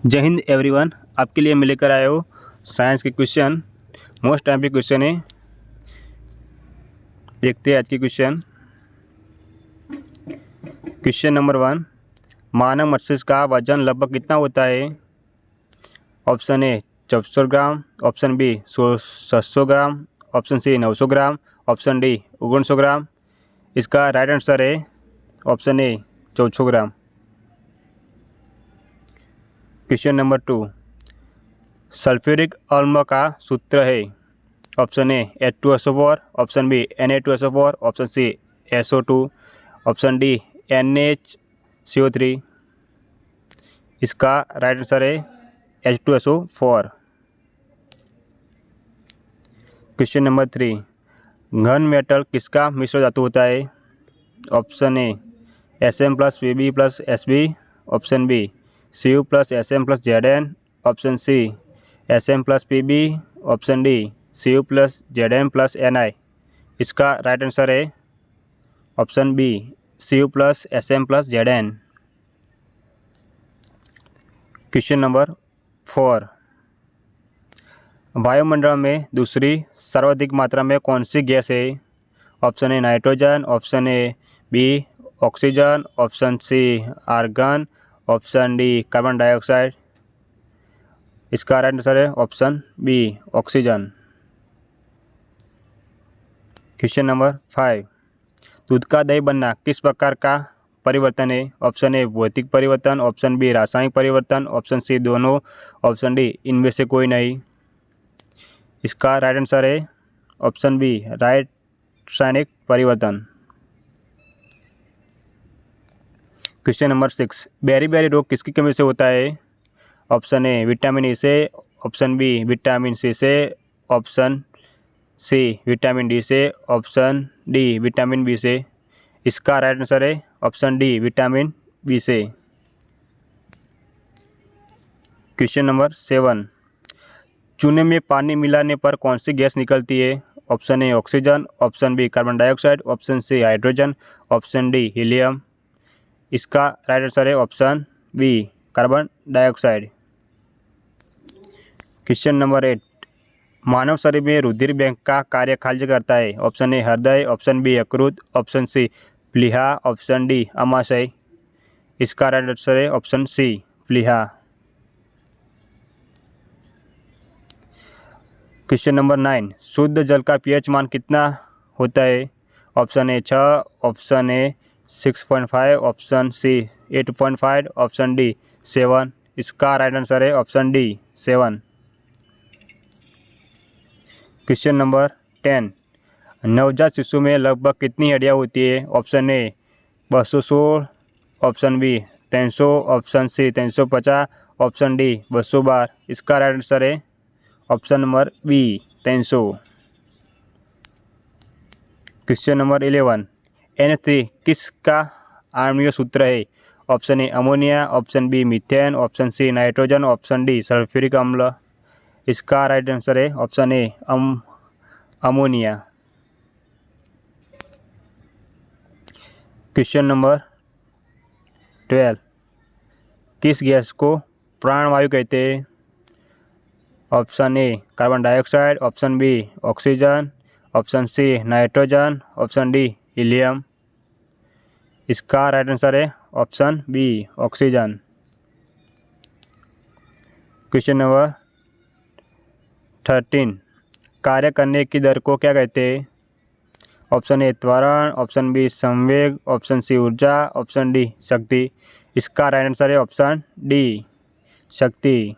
जय हिंद एवरीवन। आपके लिए मैं लेकर आया हूँ साइंस के क्वेश्चन। मोस्ट टाइम पे क्वेश्चन है। देखते हैं आज के क्वेश्चन। क्वेश्चन नंबर 1, मानव मस्तिष्क का वजन लगभग कितना होता है? Option A 400 gram, option B 700 gram, option C 900 gram, option D 1900 gram. इसका राइट आंसर है option A 400 gram. Question number 2, sulphuric अम्ल का सूत्र है। Option A H2SO4, option B Na2SO4, option C SO2, option D NaCO3। इसका right answer है H2SO4। Question number 3, घन metal किसका मिश्र धातु होता है? Option A Sm+Pb+Sb, option B Cu+Sm+Zn, option C Sm+Pb, option D Cu+Zn+Ni। इसका राइट आंसर है option B Cu+Sm+Zn। Question number 4, वायुमंडल में दूसरी सर्वाधिक मात्रा में कौन सी गैस है? Option A nitrogen, option A B oxygen, option C argon, option D carbon dioxide. इसका राइट आंसर है option B oxygen. Question number 5, दूध का दही बनना किस प्रकार का परिवर्तन है? ऑप्शन ए भौतिक परिवर्तन, ऑप्शन बी रासायनिक परिवर्तन, ऑप्शन सी दोनों, ऑप्शन डी इनमें से कोई नहीं। इसका राइट आंसर है ऑप्शन बी रासायनिक परिवर्तन। क्वेश्चन नंबर 6, बेरी रोग किसकी कमी से होता है? ऑप्शन ए विटामिन ए से, ऑप्शन बी विटामिन सी से, ऑप्शन सी विटामिन डी से, ऑप्शन डी विटामिन बी से। इसका राइट आंसर है ऑप्शन डी विटामिन बी से। क्वेश्चन नंबर 7, चूने में पानी मिलाने पर कौन सी गैस निकलती है? Option A oxygen, option B carbon dioxide, option C hydrogen, option D helium. इसका राइट आंसर है option B carbon dioxide. Question number 8, मानव शरीर में रुधिर बैंक का कार्य खाली करता है? ऑप्शन ए हृदय, ऑप्शन बी यकृत, ऑप्शन सी प्लीहा, ऑप्शन डी अमाशय। इसका राइट आंसर है ऑप्शन सी प्लीहा। क्वेश्चन नंबर 9, शुद्ध जल का पीएच मान कितना होता है? Option A 6, option A 6.5, option C 8.5, option D 7। इसका राइट आंसर है ऑप्शन डी 7। क्वेश्चन नंबर 10, नवजात शिशु में लगभग कितनी हड्डियां होती है? Option A 216, option B 300, option C 350, option D 212। इसका राइट आंसर है option number B 300। Question number 11, NH3 किसका आणविक सूत्र है? Option A ammonia, option B methane, option C nitrogen, option D sulphuric अम्ल। इसका राइट आंसर है option A ammonia. Question number 12, किस गैस को प्राणवायु कहते हैं? Option A carbon dioxide, option B oxygen, option C nitrogen, option D helium. इसका right answer है option B oxygen. Question number 13, कार्य करने की दर को क्या कहते हैं? ऑप्शन ए त्वरण, ऑप्शन बी संवेग, ऑप्शन सी ऊर्जा, ऑप्शन डी शक्ति। इसका राइट आंसर है ऑप्शन डी शक्ति।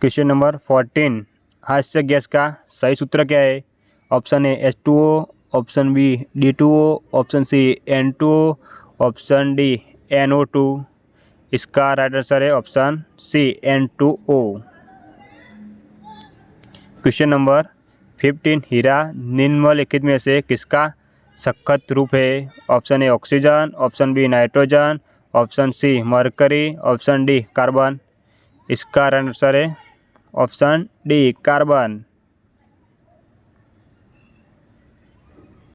क्वेश्चन नंबर 14, हास्य गैस का सही सूत्र क्या है? Option A H2O, option B D2O, option C N2O, option D NO2। इसका राइट आंसर है option C N2O। Question number 15, हीरा निम्नलिखित में से किसका सख्त रूप है? Option A oxygen, option B nitrogen, option C mercury, option D carbon. इसका राइट आंसर है ऑप्शन डी कार्बन।